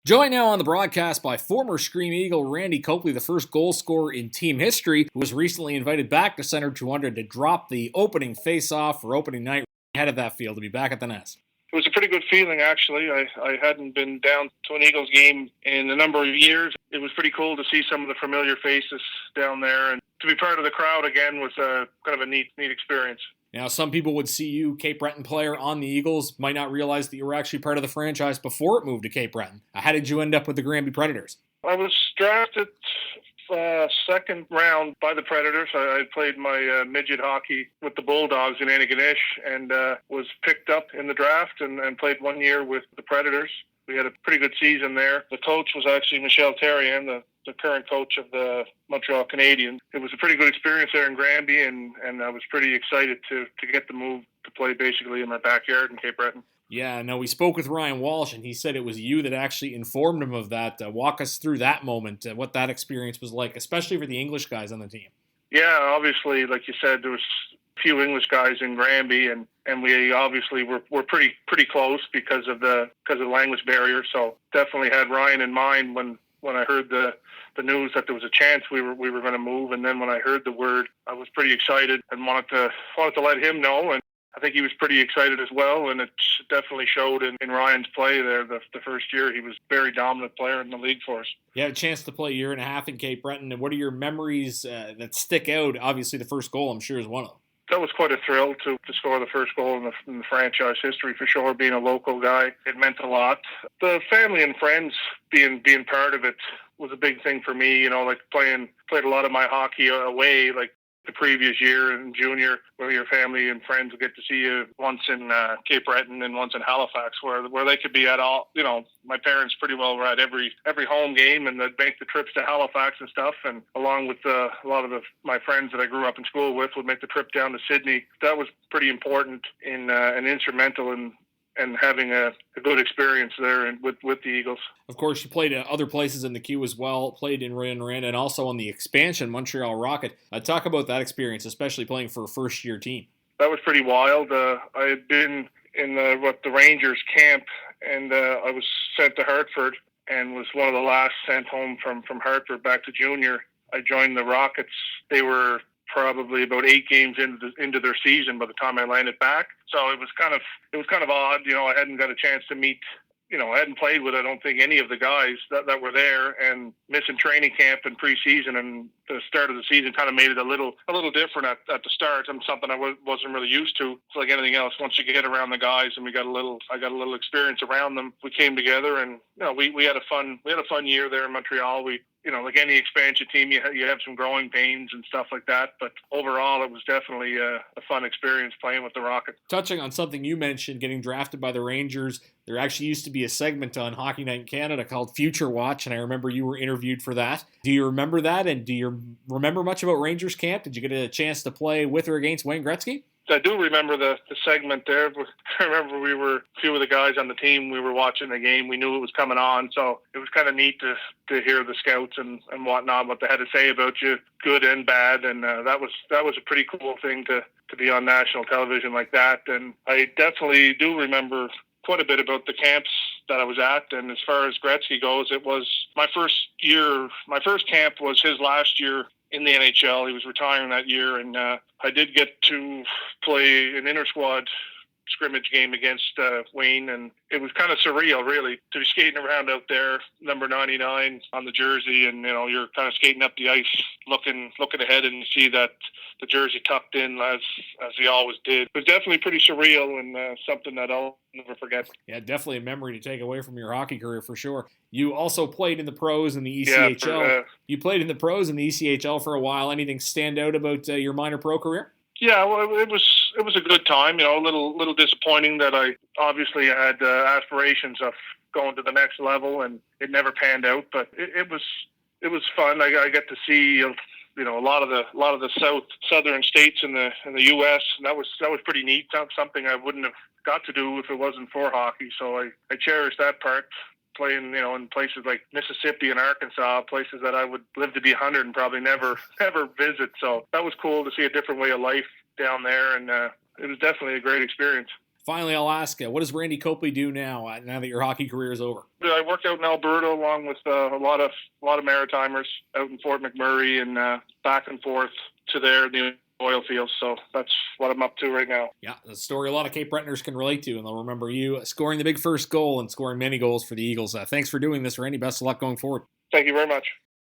Joined now on the broadcast by former Screaming Eagle Randy Copley, the first goal scorer in team history, who was recently invited back to Center 200 to drop the opening face-off for opening night. How did that feel to be back at the nest? It was a pretty good feeling, actually. I hadn't been down to an Eagles game in a number of years. It was pretty cool to see some of the familiar faces down there, and to be part of the crowd again was kind of a neat experience. Now, some people would see you, Cape Breton player, on the Eagles, might not realize that you were actually part of the franchise before it moved to Cape Breton. How did you end up with the Granby Predators? I was drafted second round by the Predators. I played my midget hockey with the Bulldogs in Antigonish and was picked up in the draft and played 1 year with the Predators. We had a pretty good season there. The coach was actually Michel Therrien, the current coach of the Montreal Canadiens. It was a pretty good experience there in Granby, and I was pretty excited to get the move to play basically in my backyard in Cape Breton. Yeah, no, we spoke with Ryan Walsh, and he said it was you that actually informed him of that. Walk us through that moment, what that experience was like, especially for the English guys on the team. Yeah, obviously, like you said, there was a few English guys in Granby, and we obviously were pretty close because of the language barrier. So definitely had Ryan in mind when I heard the news that there was a chance we were going to move, and then when I heard the word, I was pretty excited and wanted to let him know, and I think he was pretty excited as well, and it definitely showed in Ryan's play there. The first year, he was a very dominant player in the league for us. You had a chance to play a year and a half in Cape Breton, and what are your memories that stick out? Obviously, the first goal, I'm sure, is one of them. That was quite a thrill to score the first goal in the franchise history, for sure. Being a local guy, it meant a lot. The family and friends being part of it was a big thing for me. You know, like played a lot of my hockey away, like the previous year in junior, where your family and friends would get to see you once in Cape Breton and once in Halifax, where they could be at all. You know, my parents pretty well were at every home game, and they'd make the trips to Halifax and stuff. And along with a lot of my friends that I grew up in school with, would make the trip down to Sydney. That was pretty important and instrumental in having a good experience there with the Eagles. Of course, you played at other places in the queue as well, played in Rand and also on the expansion Montreal Rocket. Talk about that experience, especially playing for a first-year team. That was pretty wild. I had been in the Rangers camp, and I was sent to Hartford and was one of the last sent home from Hartford back to junior. I joined the Rockets. They were probably about 8 games into their season by the time I landed back. So it was kind of odd. You know, I hadn't got a chance to meet. You know, I hadn't played with, I don't think, any of the guys that were there, and missing training camp and preseason and the start of the season kind of made it a little different at the start, and something I wasn't really used to. It's like anything else. Once you get around the guys, and I got a little experience around them, we came together, and you know, we had a fun year there in Montreal. You know, like any expansion team, you have some growing pains and stuff like that. But overall, it was definitely a fun experience playing with the Rocket. Touching on something you mentioned, getting drafted by the Rangers, there actually used to be a segment on Hockey Night in Canada called Future Watch, and I remember you were interviewed for that. Do you remember that, and do you remember much about Rangers camp? Did you get a chance to play with or against Wayne Gretzky? I do remember the segment there. I remember a few of the guys on the team, we were watching the game. We knew it was coming on, so it was kind of neat to hear the scouts and whatnot, what they had to say about you, good and bad. And that was a pretty cool thing to be on national television like that. And I definitely do remember quite a bit about the camps that I was at. And as far as Gretzky goes, it was my first year. My first camp was his last year in the NHL. He was retiring that year, and I did get to play an inter-squad scrimmage game against Wayne, and it was kind of surreal, really, to be skating around out there, number 99 on the jersey, and you know, you're kind of skating up the ice, looking ahead, and you see that the jersey tucked in as he always did. It was definitely pretty surreal, and something that I'll never forget. Yeah, definitely a memory to take away from your hockey career for sure. You also played in the pros in the ECHL. You played in the pros in the ECHL for a while. Anything stand out about your minor pro career? Yeah, well, it was a good time. You know, a little disappointing that I obviously had aspirations of going to the next level, and it never panned out. But it was fun. I got to see you know, a lot of the southern states in the U.S. and that was pretty neat. Something I wouldn't have got to do if it wasn't for hockey. So I cherish that part. Playing, you know, in places like Mississippi and Arkansas, places that I would live to be 100 and probably never visit. So that was cool to see a different way of life down there, and it was definitely a great experience. Finally, I'll ask, what does Randy Copley do now that your hockey career is over? I work out in Alberta along with a lot of Maritimers out in Fort McMurray and back and forth to there in the oil fields. So that's what I'm up to right now. Yeah, a story a lot of Cape Bretoners can relate to, and they'll remember you scoring the big first goal and scoring many goals for the Eagles. Thanks for doing this, Randy. Best of luck going forward. Thank you very much.